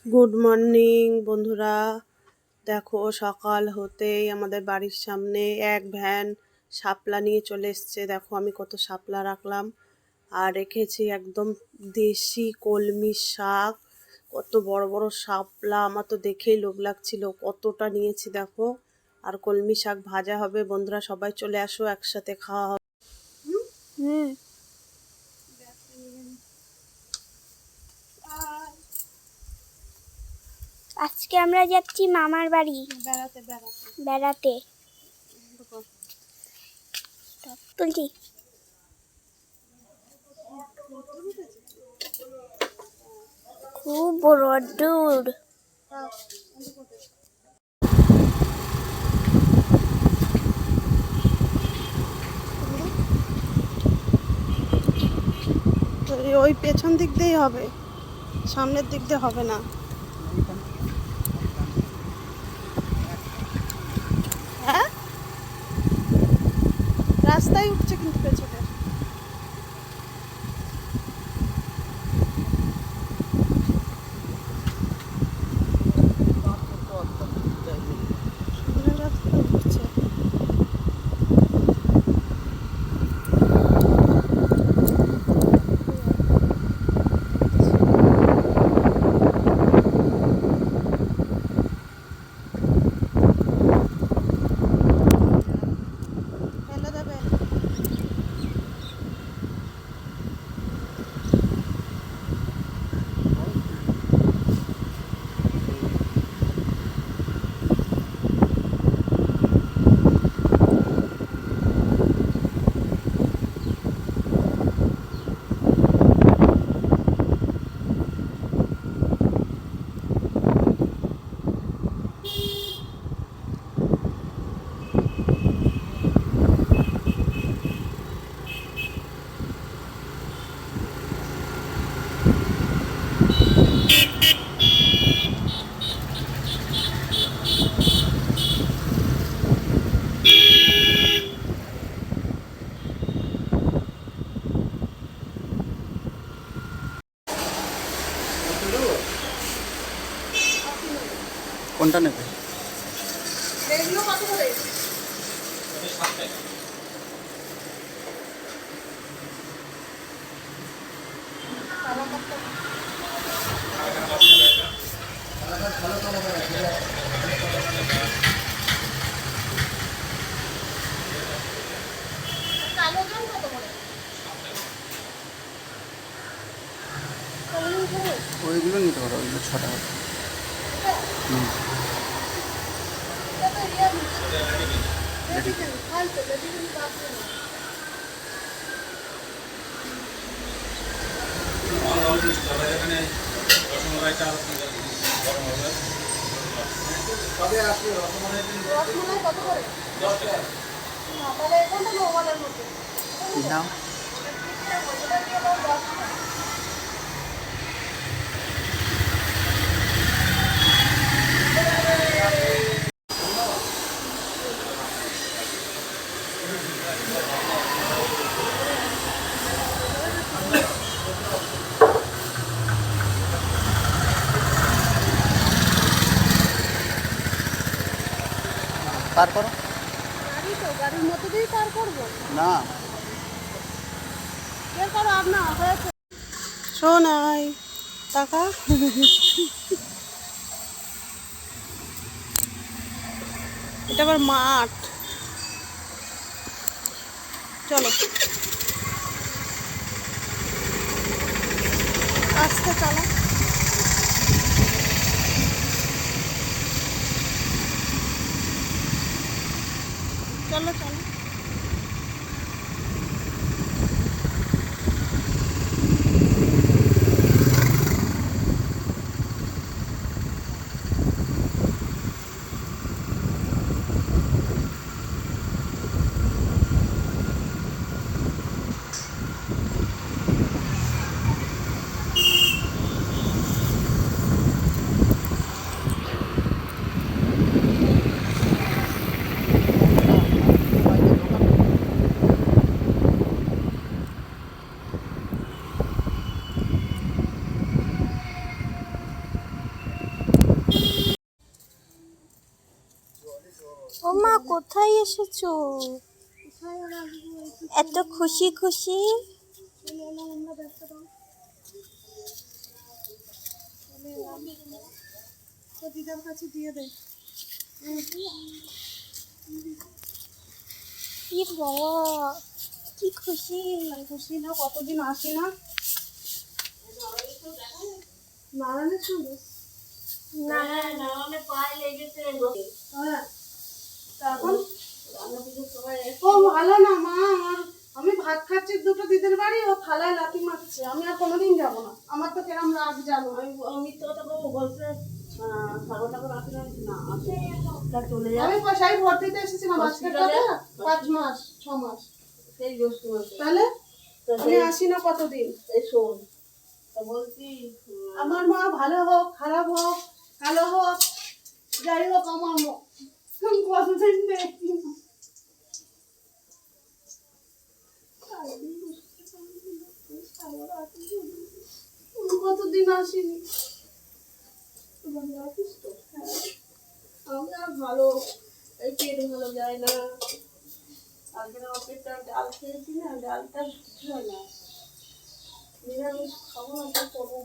Good morning বন্ধুরা। দেখো সকাল হতেই আমাদের বাড়ির সামনে এক ভ্যান শাপলা নিয়ে চলে এসছে। দেখো আমি কত শাপলা রাখলাম, আর রেখেছি একদম দেশি কলমি শাক। কত বড় বড় শাপলা, আমার তো দেখেই লোভ লাগছিল, কতটা নিয়েছি দেখো। আর কলমি শাক ভাজা হবে। বন্ধুরা সবাই চলে আসো, একসাথে খাওয়া হবে। আজকে আমরা যাচ্ছি মামার বাড়ি বেড়াতে। তুলছি। খুব রোদ্দুর। ওই পেছন দিক দিয়েই হবে, সামনের দিক দিয়ে হবে না। হ্যাঁ, রাস্তায় উঠছে কিন্তু পেছনে। উঠছে। ফেলে দেবে। কোনটা নেবে? এগুলো কত করে? ওইগুলো নিতে পারো, ওইগুলো 6 টাকা। নাও। পার করো। গাড়ি তো গাড়ির মধ্যে দিয়ে পার করবো না, বের করো আপনার হয়েছে। শোনাই টাকা। এটা আবার মাঠ। চলো আস্তে চলো। চলো চলো। মা কোথায় এসেছো? এত খুশি খুশি। দিদার কাছে দিয়ে দে। কি বাবা, কি খুশি। খুশি না, কতদিন আসি না নারায়ণের সঙ্গে। হ্যাঁ, তা এখন ও ভালো না মা। আমি ভাত খাচ্ছি দুটো দিদির বাড়ি, ও থালায় লাথি মারছে। আমি আর কোনোদিন যাব না। আমার তো কেরম রাগ জানো। আমি পয়সায় ভোট দিতে এসেছিলাম আজকে কবে? 5 মাস 6 মাস তাহলে আমি আসি না কতদিন। আমার মা ভালো হোক খারাপ হোক কালো হোক যাই হোক, আমার মা কতদিন দেখি না। কতদিন আসিনি। আমি আর ভালো, এই পেট ভালো যায় না। কালকে আমার পেটটা ডাল খেয়েছি না, ডালটা হয় না। নিরামিষ খাবো না, তো করবো।